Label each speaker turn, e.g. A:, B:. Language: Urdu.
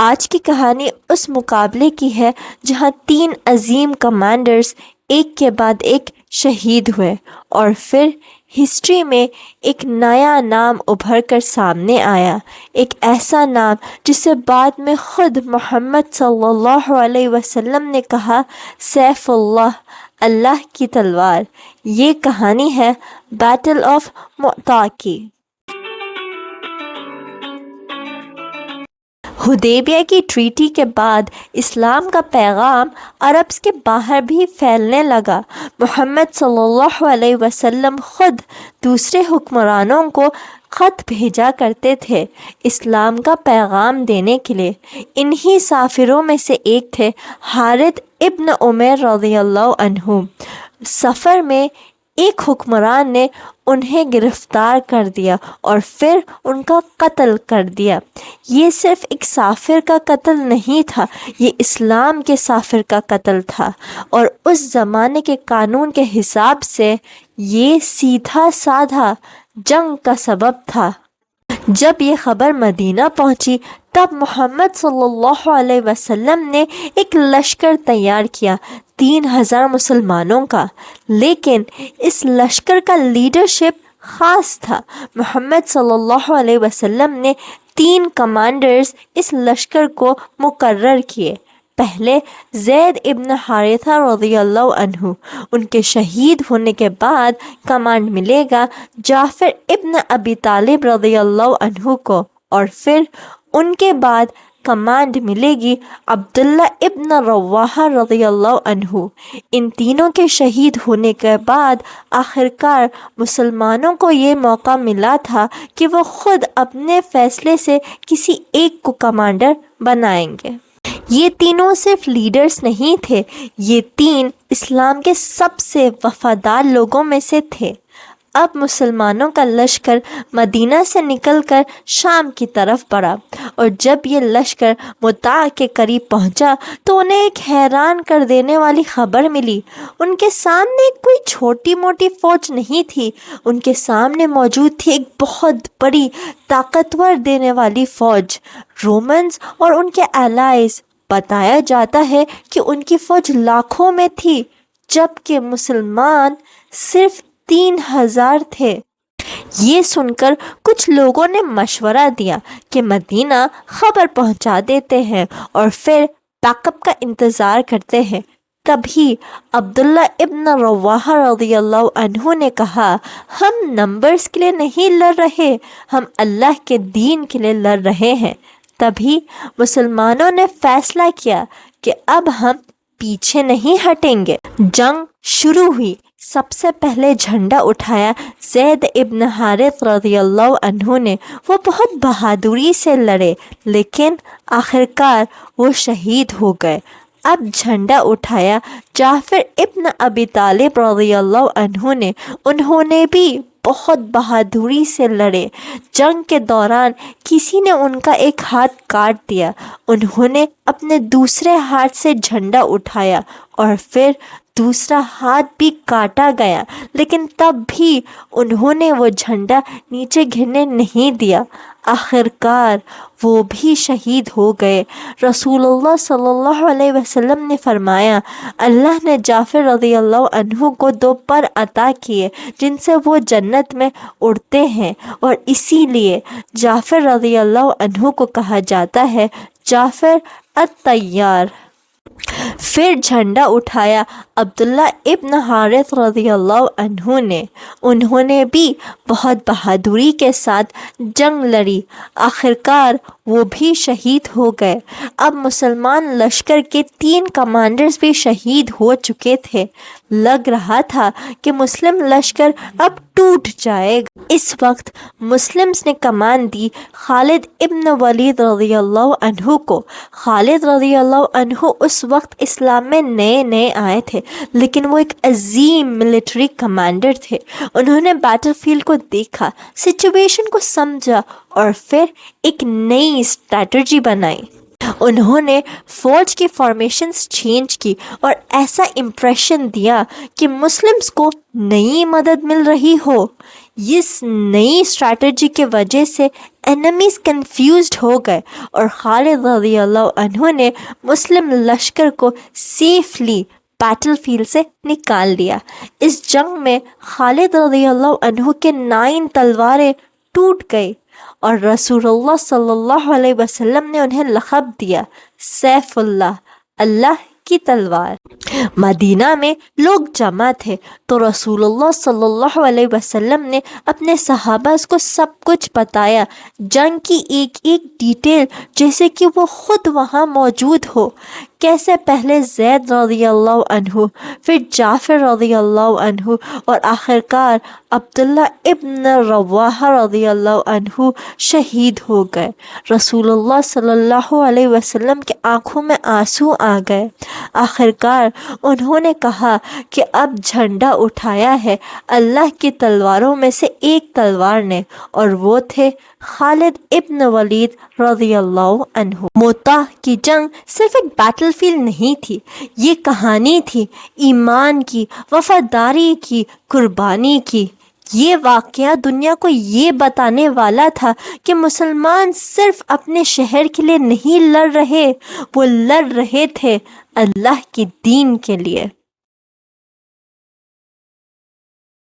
A: آج کی کہانی اس مقابلے کی ہے جہاں 3 عظیم کمانڈرز ایک کے بعد ایک شہید ہوئے، اور پھر ہسٹری میں ایک نیا نام ابھر کر سامنے آیا، ایک ایسا نام جسے بعد میں خود محمد صلی اللہ علیہ وسلم نے کہا، سیف اللہ، اللہ کی تلوار۔ یہ کہانی ہے بیٹل آف مؤتہ کی۔ حدیبیہ کی ٹریٹی کے بعد اسلام کا پیغام عرب کے باہر بھی پھیلنے لگا۔ محمد صلی اللہ علیہ وسلم خود دوسرے حکمرانوں کو خط بھیجا کرتے تھے اسلام کا پیغام دینے کے لیے۔ انہی سافروں میں سے ایک تھے حارث ابن عمیر رضی اللہ عنہ۔ سفر میں ایک حکمران نے انہیں گرفتار کر دیا اور پھر ان کا قتل کر دیا۔ یہ صرف ایک سافر کا قتل نہیں تھا، یہ اسلام کے سافر کا قتل تھا، اور اس زمانے کے قانون کے حساب سے یہ سیدھا سادھا جنگ کا سبب تھا۔ جب یہ خبر مدینہ پہنچی تب محمد صلی اللہ علیہ وسلم نے ایک لشکر تیار کیا 3000 مسلمانوں کا، لیکن اس لشکر کا لیڈرشپ خاص تھا۔ محمد صلی اللہ علیہ وسلم نے 3 کمانڈرز اس لشکر کو مقرر کیے۔ پہلے زید ابن حارثہ رضی اللہ عنہ، ان کے شہید ہونے کے بعد کمانڈ ملے گا جعفر ابن ابی طالب رضی اللہ عنہ کو، اور پھر ان کے بعد کمانڈ ملے گی عبداللہ ابن رواحہ رضی اللہ عنہ۔ ان تینوں کے شہید ہونے کے بعد آخرکار مسلمانوں کو یہ موقع ملا تھا کہ وہ خود اپنے فیصلے سے کسی ایک کو کمانڈر بنائیں گے۔ یہ تینوں صرف لیڈرز نہیں تھے، یہ 3 اسلام کے سب سے وفادار لوگوں میں سے تھے۔ اب مسلمانوں کا لشکر مدینہ سے نکل کر شام کی طرف بڑھا، اور جب یہ لشکر مؤتہ کے قریب پہنچا تو انہیں ایک حیران کر دینے والی خبر ملی۔ ان کے سامنے کوئی چھوٹی موٹی فوج نہیں تھی، ان کے سامنے موجود تھی ایک بہت بڑی طاقتور دینے والی فوج، رومنز اور ان کے الائز۔ بتایا جاتا ہے کہ ان کی فوج لاکھوں میں تھی، جبکہ مسلمان صرف 3000 تھے۔ یہ سن کر کچھ لوگوں نے مشورہ دیا کہ مدینہ خبر پہنچا دیتے ہیں اور پھر بیک اپ کا انتظار کرتے ہیں۔ تبھی عبداللہ ابن رواحہ رضی اللہ عنہ نے کہا، ہم نمبرز کے لیے نہیں لڑ رہے، ہم اللہ کے دین کے لیے لڑ رہے ہیں۔ تبھی مسلمانوں نے فیصلہ کیا کہ اب ہم پیچھے نہیں ہٹیں گے۔ جنگ شروع ہوئی۔ سب سے پہلے جھنڈا اٹھایا زید ابن حارث رضی اللہ عنہ نے۔ وہ بہت بہادری سے لڑے، لیکن آخرکار وہ شہید ہو گئے۔ اب جھنڈا اٹھایا جعفر ابن ابی طالب رضی اللہ عنہ نے۔ انہوں نے بھی بہت بہادری سے لڑے۔ جنگ کے دوران کسی نے ان کا ایک ہاتھ کاٹ دیا۔ انہوں نے اپنے دوسرے ہاتھ سے جھنڈا اٹھایا اور پھر دوسرا ہاتھ بھی کاٹا گیا، لیکن تب بھی انہوں نے وہ جھنڈا نیچے گرنے نہیں دیا۔ آخرکار وہ بھی شہید ہو گئے۔ رسول اللہ صلی اللہ علیہ وسلم نے فرمایا، اللہ نے جعفر رضی اللہ عنہ کو 2 پر عطا کیے جن سے وہ جنت میں اڑتے ہیں، اور اسی لیے جعفر رضی اللہ عنہ کو کہا جاتا ہے جعفر الطیار۔ پھر جھنڈا اٹھایا عبداللہ ابن حارث رضی اللہ عنہ نے۔ انہوں نے بھی بہت بہادری کے ساتھ جنگ لڑی۔ آخرکار وہ بھی شہید ہو گئے۔ اب مسلمان لشکر کے 3 کمانڈرز بھی شہید ہو چکے تھے۔ لگ رہا تھا کہ مسلم لشکر اب ٹوٹ جائے گا۔ اس وقت مسلمز نے کمان دی خالد ابن ولید رضی اللہ عنہ کو۔ خالد رضی اللہ عنہ اس وقت اسلام میں نئے آئے تھے، لیکن وہ ایک عظیم ملٹری کمانڈر تھے۔ انہوں نے بیٹل فیلڈ کو دیکھا، سچویشن کو سمجھا اور پھر ایک نئی اسٹریٹجی بنائی۔ انہوں نے فوج کی فارمیشنز چینج کی اور ایسا امپریشن دیا کہ مسلمز کو نئی مدد مل رہی ہو۔ اس نئی اسٹریٹجی کی وجہ سے انیمیز کنفیوزڈ ہو گئے اور خالد رضی اللہ عنہ نے مسلم لشکر کو سیفلی بیٹل فیلڈ سے نکال دیا۔ اس جنگ میں خالد رضی اللہ عنہ کے 9 تلواریں ٹوٹ گئی اور رسول اللہ صلی اللہ علیہ وسلم نے انہیں لقب دیا سیف اللہ، اللہ کی تلوار۔ مدینہ میں لوگ جمع تھے تو رسول اللہ صلی اللہ علیہ وسلم نے اپنے صحابہ کو سب کچھ بتایا، جنگ کی ایک ایک ڈیٹیل، جیسے کہ وہ خود وہاں موجود ہو۔ کیسے پہلے زید رضی اللہ عنہ، پھر جعفر رضی اللہ عنہ اور آخرکار عبداللہ ابن رواحہ رضی اللہ عنہ شہید ہو گئے۔ رسول اللہ صلی اللہ علیہ وسلم کی آنکھوں میں آنسو آ گئے۔ آخرکار انہوں نے کہا کہ اب جھنڈا اٹھایا ہے اللہ کی تلواروں میں سے ایک تلوار نے، اور وہ تھے خالد ابن ولید رضی اللہ عنہ۔ موتا کی جنگ صرف ایک بیٹل فیلڈ نہیں تھی، یہ کہانی تھی ایمان کی، وفاداری کی، قربانی کی۔ یہ واقعہ دنیا کو یہ بتانے والا تھا کہ مسلمان صرف اپنے شہر کے لیے نہیں لڑ رہے، وہ لڑ رہے تھے اللہ کے دین کے لیے۔